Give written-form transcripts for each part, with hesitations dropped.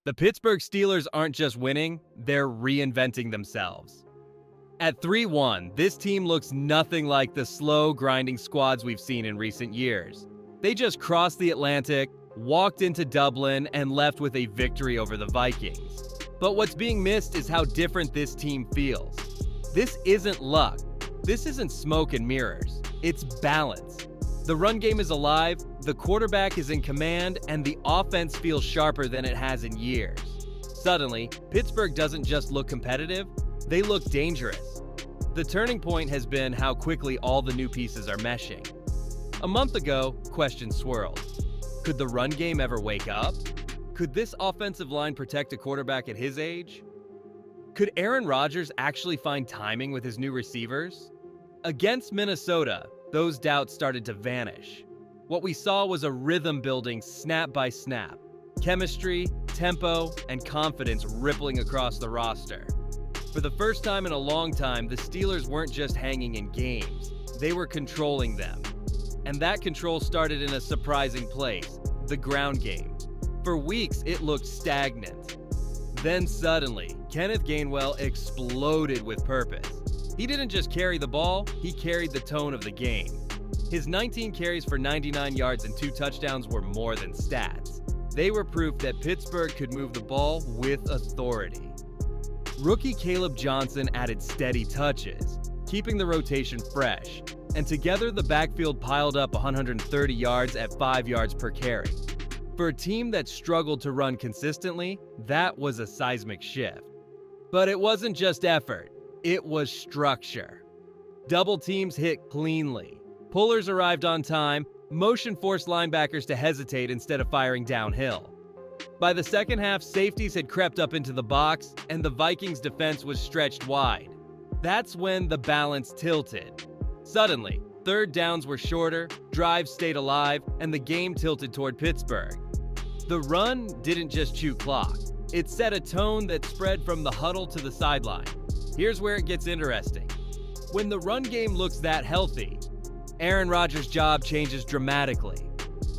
The Pittsburgh Steelers aren't just winning, they're reinventing themselves. At 3-1, this team looks nothing like the slow, grinding squads we've seen in recent years. They just crossed the Atlantic, walked into Dublin, and left with a victory over the Vikings. But what's being missed is how different this team feels. This isn't luck. This isn't smoke and mirrors. It's balance. The run game is alive, the quarterback is in command, and the offense feels sharper than it has in years. Suddenly, Pittsburgh doesn't just look competitive, they look dangerous. The turning point has been how quickly all the new pieces are meshing. A month ago, questions swirled. Could the run game ever wake up? Could this offensive line protect a quarterback at his age? Could Aaron Rodgers actually find timing with his new receivers? Against Minnesota, those doubts started to vanish. What we saw was a rhythm building snap by snap, chemistry, tempo, and confidence rippling across the roster. For the first time in a long time, the Steelers weren't just hanging in games, they were controlling them. And that control started in a surprising place, the ground game. For weeks, it looked stagnant. Then suddenly, Kenneth Gainwell exploded with purpose. He didn't just carry the ball, he carried the tone of the game. His 19 carries for 99 yards and 2 touchdowns were more than stats. They were proof that Pittsburgh could move the ball with authority. Rookie Caleb Johnson added steady touches, keeping the rotation fresh, and together the backfield piled up 130 yards at 5 yards per carry. For a team that struggled to run consistently, that was a seismic shift. But it wasn't just effort, it was structure. Double teams hit cleanly. Pullers arrived on time, motion forced linebackers to hesitate instead of firing downhill. By the second half, safeties had crept up into the box, and the Vikings' defense was stretched wide. That's when the balance tilted. Suddenly, third downs were shorter, drives stayed alive, and the game tilted toward Pittsburgh. The run didn't just chew clock. It set a tone that spread from the huddle to the sideline. Here's where it gets interesting. When the run game looks that healthy, Aaron Rodgers' job changes dramatically.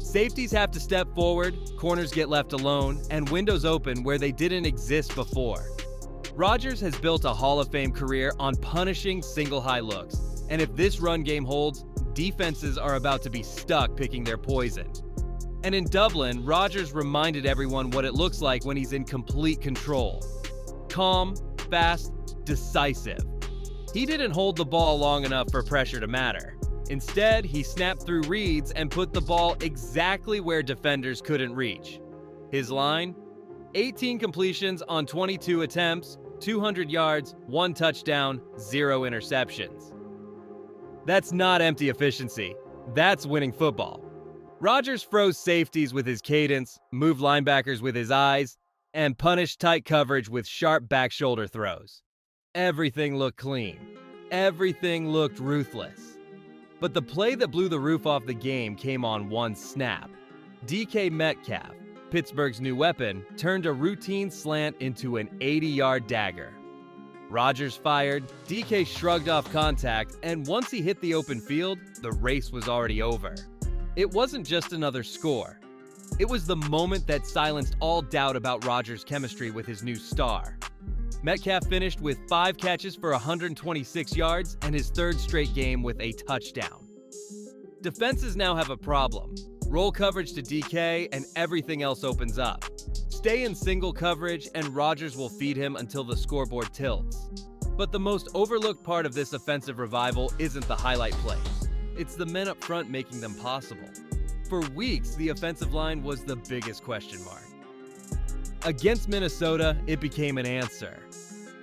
Safeties have to step forward, corners get left alone, and windows open where they didn't exist before. Rodgers has built a Hall of Fame career on punishing single high looks, and if this run game holds, defenses are about to be stuck picking their poison. And in Dublin, Rodgers reminded everyone what it looks like when he's in complete control. Calm, fast, decisive. He didn't hold the ball long enough for pressure to matter. Instead, he snapped through reads and put the ball exactly where defenders couldn't reach. His line? 18 completions on 22 attempts, 200 yards, 1 touchdown, 0 interceptions. That's not empty efficiency. That's winning football. Rodgers froze safeties with his cadence, moved linebackers with his eyes, and punished tight coverage with sharp back shoulder throws. Everything looked clean. Everything looked ruthless. But the play that blew the roof off the game came on one snap. DK Metcalf, Pittsburgh's new weapon, turned a routine slant into an 80-yard dagger. Rodgers fired, DK shrugged off contact, and once he hit the open field, the race was already over. It wasn't just another score. It was the moment that silenced all doubt about Rodgers' chemistry with his new star. Metcalf finished with 5 catches for 126 yards and his 3rd straight game with a touchdown. Defenses now have a problem. Roll coverage to DK and everything else opens up. Stay in single coverage and Rodgers will feed him until the scoreboard tilts. But the most overlooked part of this offensive revival isn't the highlight plays. It's the men up front making them possible. For weeks, the offensive line was the biggest question mark. Against Minnesota, it became an answer.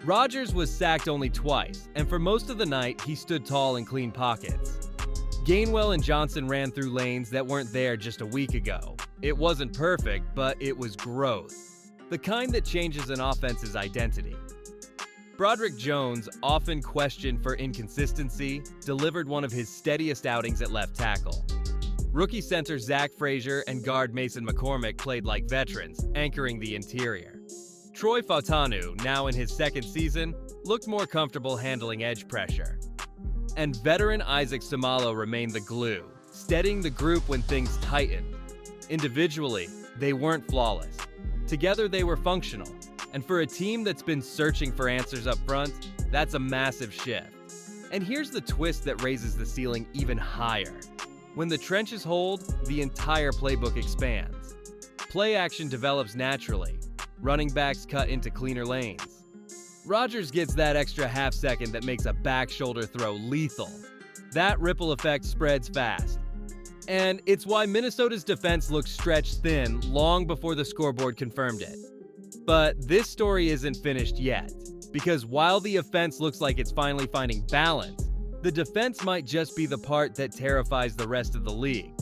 Rodgers was sacked only twice, and for most of the night, he stood tall in clean pockets. Gainwell and Johnson ran through lanes that weren't there just a week ago. It wasn't perfect, but it was growth. The kind that changes an offense's identity. Broderick Jones, often questioned for inconsistency, delivered one of his steadiest outings at left tackle. Rookie center Zach Frazier and guard Mason McCormick played like veterans, anchoring the interior. Troy Fautanu, now in his 2nd season, looked more comfortable handling edge pressure. And veteran Isaac Seumalo remained the glue, steadying the group when things tightened. Individually, they weren't flawless. Together they were functional, and for a team that's been searching for answers up front, that's a massive shift. And here's the twist that raises the ceiling even higher. When the trenches hold, the entire playbook expands. Play action develops naturally. Running backs cut into cleaner lanes. Rodgers gets that extra half second that makes a back shoulder throw lethal. That ripple effect spreads fast. And it's why Minnesota's defense looked stretched thin long before the scoreboard confirmed it. But this story isn't finished yet, because while the offense looks like it's finally finding balance, the defense might just be the part that terrifies the rest of the league.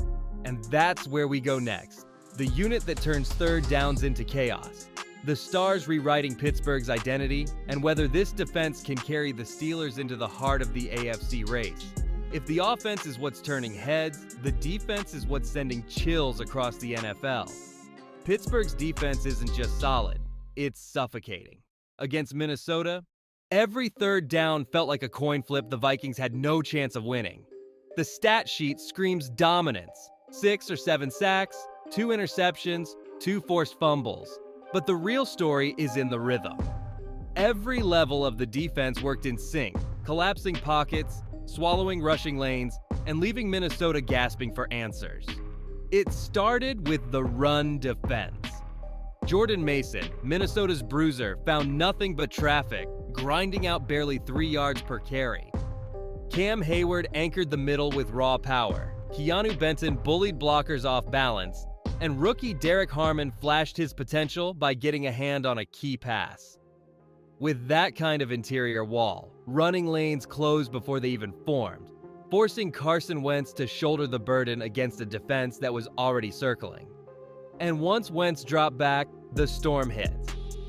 And that's where we go next. The unit that turns third downs into chaos. The Stars rewriting Pittsburgh's identity, and whether this defense can carry the Steelers into the heart of the AFC race. If the offense is what's turning heads, the defense is what's sending chills across the NFL. Pittsburgh's defense isn't just solid, it's suffocating. Against Minnesota, every third down felt like a coin flip the Vikings had no chance of winning. The stat sheet screams dominance. 6 or 7 sacks, 2 interceptions, 2 forced fumbles. But the real story is in the rhythm. Every level of the defense worked in sync, collapsing pockets, swallowing rushing lanes, and leaving Minnesota gasping for answers. It started with the run defense. Jordan Mason, Minnesota's bruiser, found nothing but traffic, grinding out barely 3 yards per carry. Cam Hayward anchored the middle with raw power. Keanu Benton bullied blockers off balance, and rookie Derek Harmon flashed his potential by getting a hand on a key pass. With that kind of interior wall, running lanes closed before they even formed, forcing Carson Wentz to shoulder the burden against a defense that was already circling. And once Wentz dropped back, the storm hit.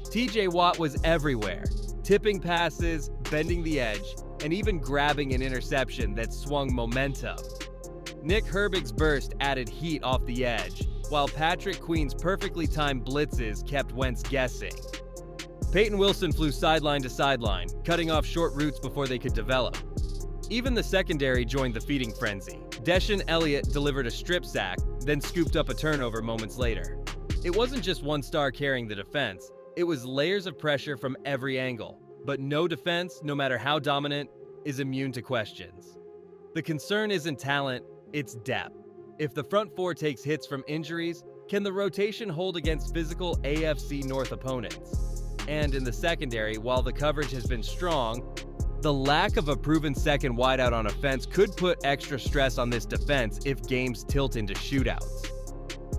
TJ Watt was everywhere, tipping passes, bending the edge, and even grabbing an interception that swung momentum. Nick Herbig's burst added heat off the edge, while Patrick Queen's perfectly timed blitzes kept Wentz guessing. Peyton Wilson flew sideline to sideline, cutting off short routes before they could develop. Even the secondary joined the feeding frenzy. Deshaun Elliott delivered a strip sack, then scooped up a turnover moments later. It wasn't just one star carrying the defense, it was layers of pressure from every angle. But no defense, no matter how dominant, is immune to questions. The concern isn't talent, it's depth. If the front four takes hits from injuries, can the rotation hold against physical AFC North opponents? And in the secondary, while the coverage has been strong, the lack of a proven second wideout on offense could put extra stress on this defense if games tilt into shootouts.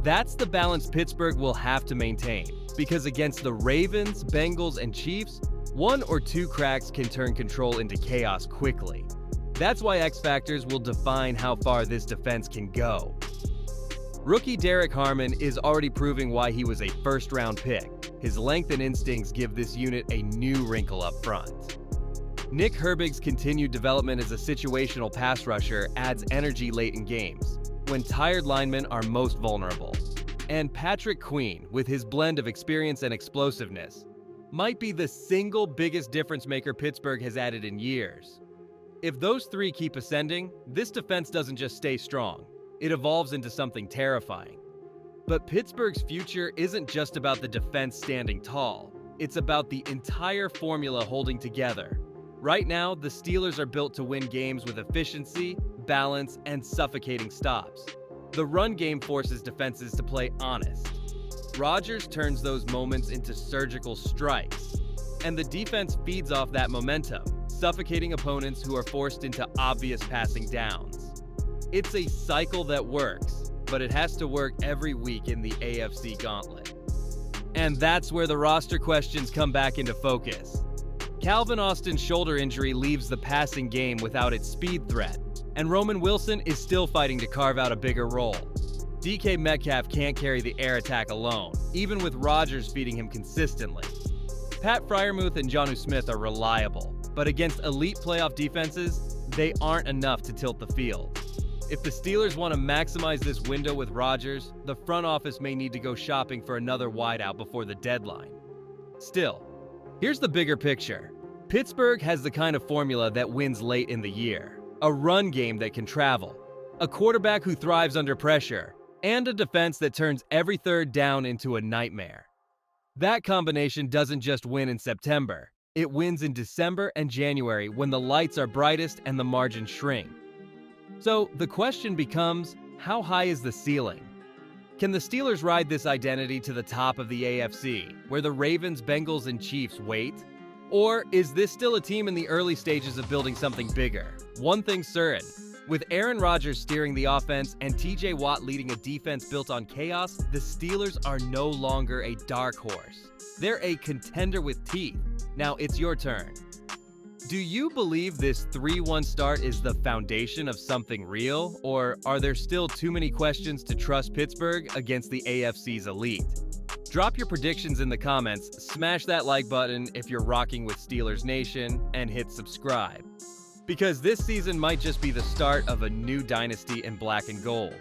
That's the balance Pittsburgh will have to maintain, because against the Ravens, Bengals, and Chiefs, 1 or 2 cracks can turn control into chaos quickly. That's why X factors will define how far this defense can go. Rookie Derek Harmon is already proving why he was a first-round pick. His length and instincts give this unit a new wrinkle up front. Nick Herbig's continued development as a situational pass rusher adds energy late in games, when tired linemen are most vulnerable. And Patrick Queen, with his blend of experience and explosiveness, might be the single biggest difference maker Pittsburgh has added in years. If those 3 keep ascending, this defense doesn't just stay strong, it evolves into something terrifying. But Pittsburgh's future isn't just about the defense standing tall, it's about the entire formula holding together. Right now, the Steelers are built to win games with efficiency, balance, and suffocating stops. The run game forces defenses to play honest. Rodgers turns those moments into surgical strikes, and the defense feeds off that momentum, suffocating opponents who are forced into obvious passing downs. It's a cycle that works, but it has to work every week in the AFC gauntlet. And that's where the roster questions come back into focus. Calvin Austin's shoulder injury leaves the passing game without its speed threat, and Roman Wilson is still fighting to carve out a bigger role. DK Metcalf can't carry the air attack alone, even with Rodgers feeding him consistently. Pat Freiermuth and Jonnu Smith are reliable, but against elite playoff defenses, they aren't enough to tilt the field. If the Steelers want to maximize this window with Rodgers, the front office may need to go shopping for another wideout before the deadline. Still, here's the bigger picture. Pittsburgh has the kind of formula that wins late in the year. A run game that can travel, a quarterback who thrives under pressure, and a defense that turns every third down into a nightmare. That combination doesn't just win in September. It wins in December and January when the lights are brightest and the margins shrink. So the question becomes, how high is the ceiling? Can the Steelers ride this identity to the top of the AFC, where the Ravens, Bengals, and Chiefs wait? Or is this still a team in the early stages of building something bigger? One thing's certain, with Aaron Rodgers steering the offense and TJ Watt leading a defense built on chaos, the Steelers are no longer a dark horse. They're a contender with teeth. Now it's your turn. Do you believe this 3-1 start is the foundation of something real, or are there still too many questions to trust Pittsburgh against the AFC's elite? Drop your predictions in the comments, smash that like button if you're rocking with Steelers Nation, and hit subscribe. Because this season might just be the start of a new dynasty in black and gold.